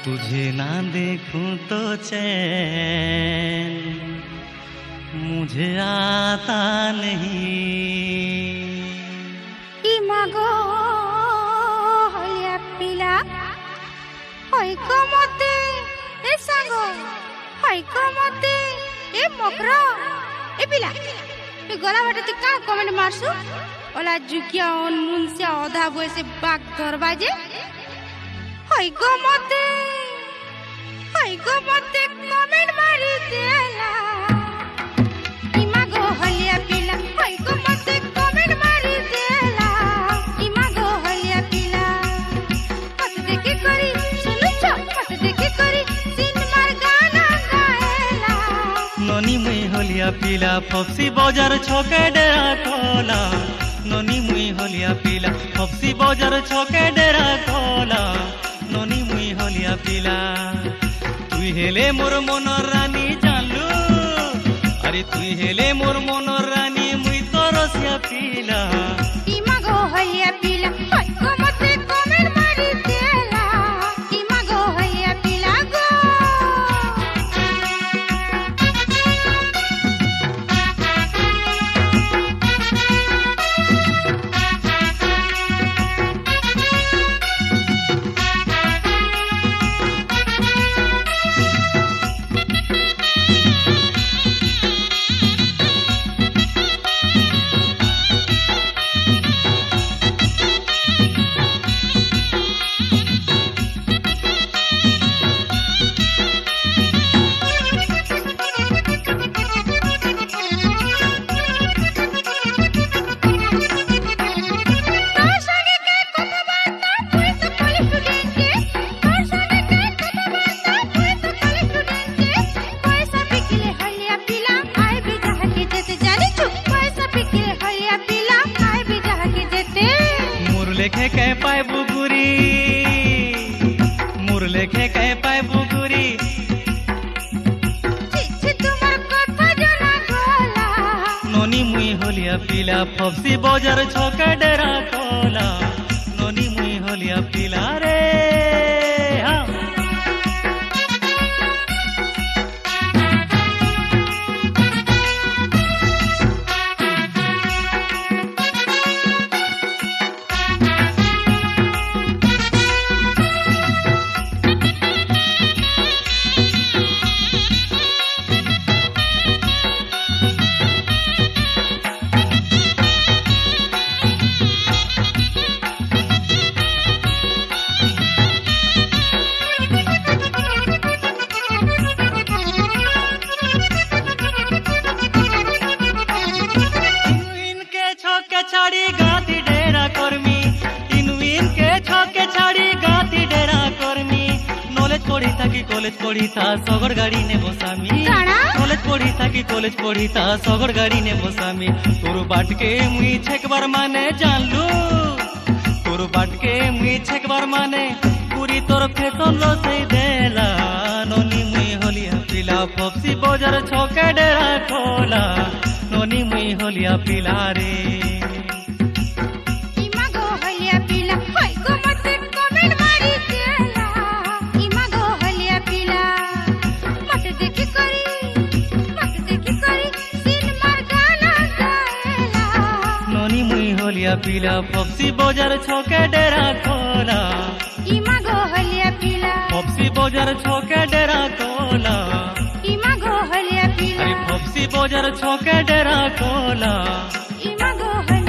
तुझे ना देखूं तो चैन मुझे आता नहीं। मागो हलिया पिला हईको मते ए सांगो हईको मते ए मकरा ए पिला ए गला बाटे तू का कमेंट मारसु ओला जुकिया ऑन मुनसिया ओधा बयसे बाग धरबा जे हईको मते कमेंट मारी देला। ई मागो हलिया पिला हईको मते कमेंट मारी देला। ई मागो हलिया पिला मत देखी करी सुनु छ मत देखी करी सिनेमार गाना गाएला। ननी मुई हलिया पिला फपसी बाजार छके डेरा खोला। ननी मुई हलिया पिला फपसी बाजार छके डेरा खोला। ननी मुई हलिया पिला तुई हेले मोर मनर रानी जानलू। अरे तुई हेले मोर मनर रानी मुई तो रसिया पिला। ई मागो हलिया पिला हईको मते कमेंट मारी देला। ई मागो हलिया पिला गो लेखे कह पाए बुगुरी मुर लेखे कह पाए बुगुरी। तुम्हार कथा जना गोला। ननी मुई हलिया पिला फपसी बाजार छके डेरा खोला। ननी मुई हलिया पिला रे हाँ। छाड़ी गाती डेरा कर्मी इनविन के छके छाड़ी गाती डेरा कर्मी। नॉलेज पढ़ी था कि कॉलेज पढ़ी था सगड़ गाड़ी ने बसामी। कॉलेज पढ़ी था कि कॉलेज पढ़ी था सगड़ गाड़ी ने बसामी। तोर बाट के मुई छेकबार माने जानलू। तोर बाट के मुई छेकबार माने पूरी तोर फैशन रसई देला। ननी मुई हलिया पिला फपसी बाजार छके डेरा खोला। ननी मुई हलिया पिला रे। पिला फपसी बाजार छके डेरा खोला। ई मागो हलिया पिला फपसी बाजार छके डेरा खोला। ई मागो हलिया पिला अरे फपसी बाजार छके डेरा खोला। ई मागो हलिया